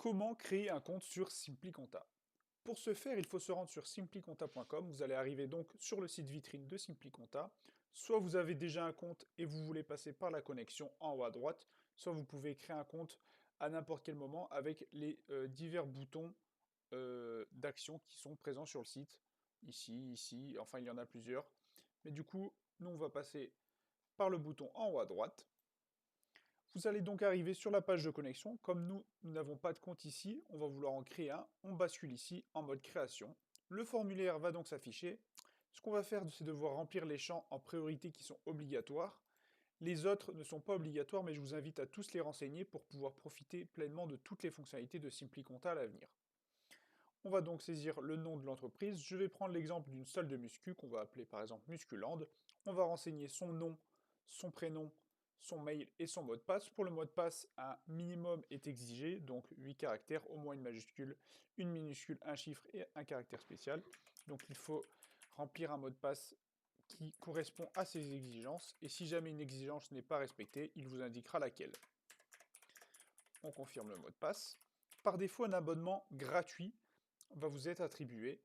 Comment créer un compte sur SimplyConta? Pour ce faire, il faut se rendre sur simplyconta.com. Vous allez arriver donc sur le site vitrine de SimplyConta. Soit vous avez déjà un compte et vous voulez passer par la connexion en haut à droite, soit vous pouvez créer un compte à n'importe quel moment avec les divers boutons d'action qui sont présents sur le site. Ici, enfin il y en a plusieurs. Mais du coup, nous on va passer par le bouton en haut à droite. Vous allez donc arriver sur la page de connexion. Comme nous n'avons pas de compte ici, on va vouloir en créer un. On bascule ici en mode création. Le formulaire va donc s'afficher. Ce qu'on va faire, c'est devoir remplir les champs en priorité qui sont obligatoires. Les autres ne sont pas obligatoires, mais je vous invite à tous les renseigner pour pouvoir profiter pleinement de toutes les fonctionnalités de SimplyConta à l'avenir. On va donc saisir le nom de l'entreprise. Je vais prendre l'exemple d'une salle de muscu qu'on va appeler par exemple Musculand. On va renseigner son nom, son prénom, son mail et son mot de passe. Pour le mot de passe, un minimum est exigé, donc 8 caractères, au moins une majuscule, une minuscule, un chiffre et un caractère spécial. Donc il faut remplir un mot de passe qui correspond à ces exigences, et si jamais une exigence n'est pas respectée, il vous indiquera laquelle. On confirme le mot de passe. Par défaut, un abonnement gratuit va vous être attribué,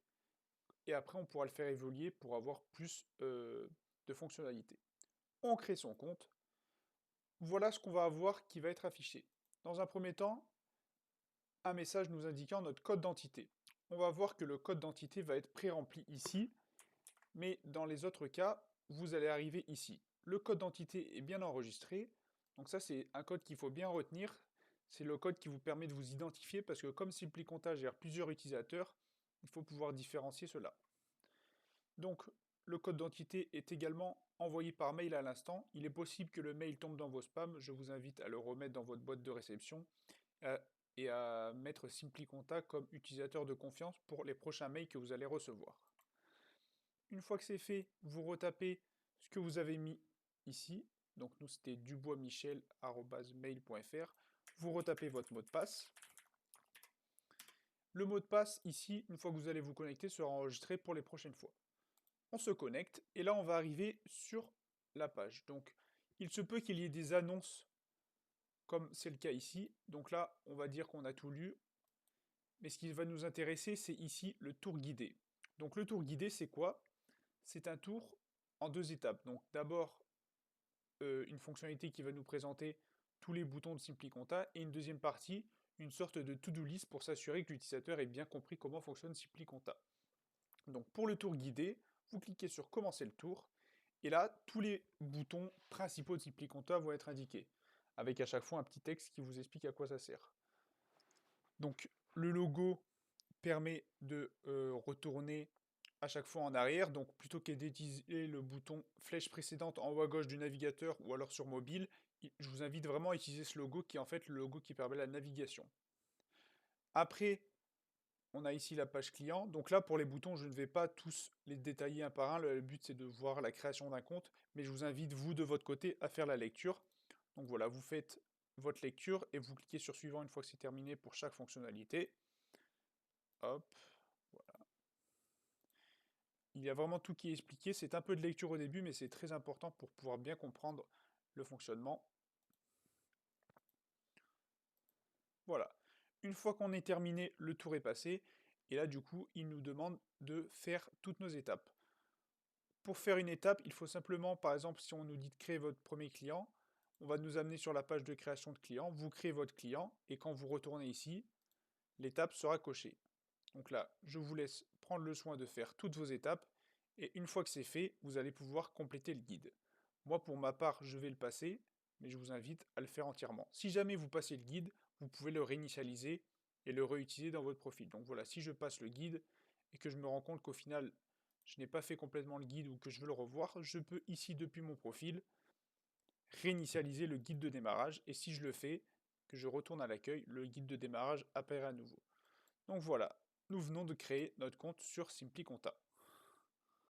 et après on pourra le faire évoluer pour avoir plus de fonctionnalités. On crée son compte. Voilà ce qu'on va avoir qui va être affiché. Dans un premier temps, un message nous indiquant notre code d'identité. On va voir que le code d'identité va être pré-rempli ici, mais dans les autres cas, vous allez arriver ici. Le code d'identité est bien enregistré, donc ça c'est un code qu'il faut bien retenir. C'est le code qui vous permet de vous identifier, parce que comme SimplyConta gère plusieurs utilisateurs, il faut pouvoir différencier cela. Donc, le code d'identité est également envoyé par mail à l'instant. Il est possible que le mail tombe dans vos spams. Je vous invite à le remettre dans votre boîte de réception et à mettre SimplyConta comme utilisateur de confiance pour les prochains mails que vous allez recevoir. Une fois que c'est fait, vous retapez ce que vous avez mis ici. Donc nous, c'était duboismichel@mail.fr. Vous retapez votre mot de passe. Le mot de passe, ici, une fois que vous allez vous connecter, sera enregistré pour les prochaines fois. On se connecte, et là on va arriver sur la page. Donc il se peut qu'il y ait des annonces, comme c'est le cas ici. Donc là, on va dire qu'on a tout lu, mais ce qui va nous intéresser, c'est ici le tour guidé. Donc le tour guidé, c'est quoi? C'est un tour en deux étapes. Donc d'abord, une fonctionnalité qui va nous présenter tous les boutons de SimplyConta, et une deuxième partie, une sorte de to-do list pour s'assurer que l'utilisateur ait bien compris comment fonctionne SimplyConta. Donc pour le tour guidé, vous cliquez sur commencer le tour, et là, tous les boutons principaux de SimplyConta vont être indiqués, avec à chaque fois un petit texte qui vous explique à quoi ça sert. Donc le logo permet de retourner à chaque fois en arrière, donc plutôt que d'utiliser le bouton flèche précédente en haut à gauche du navigateur ou alors sur mobile, je vous invite vraiment à utiliser ce logo qui est en fait le logo qui permet la navigation. Après, on a ici la page client. Donc là, pour les boutons, je ne vais pas tous les détailler un par un. Le but, c'est de voir la création d'un compte. Mais je vous invite, vous, de votre côté, à faire la lecture. Donc voilà, vous faites votre lecture et vous cliquez sur suivant une fois que c'est terminé pour chaque fonctionnalité. Hop, voilà. Il y a vraiment tout qui est expliqué. C'est un peu de lecture au début, mais c'est très important pour pouvoir bien comprendre le fonctionnement. Voilà. Une fois qu'on est terminé, le tour est passé. Et là, du coup, il nous demande de faire toutes nos étapes. Pour faire une étape, il faut simplement, par exemple, si on nous dit de créer votre premier client, on va nous amener sur la page de création de client, vous créez votre client, et quand vous retournez ici, l'étape sera cochée. Donc là, je vous laisse prendre le soin de faire toutes vos étapes, et une fois que c'est fait, vous allez pouvoir compléter le guide. Moi, pour ma part, je vais le passer, mais je vous invite à le faire entièrement. Si jamais vous passez le guide, vous pouvez le réinitialiser et le réutiliser dans votre profil. Donc voilà, si je passe le guide, et que je me rends compte qu'au final, je n'ai pas fait complètement le guide ou que je veux le revoir, je peux ici, depuis mon profil, réinitialiser le guide de démarrage, et si je le fais, que je retourne à l'accueil, le guide de démarrage apparaît à nouveau. Donc voilà, nous venons de créer notre compte sur SimplyConta.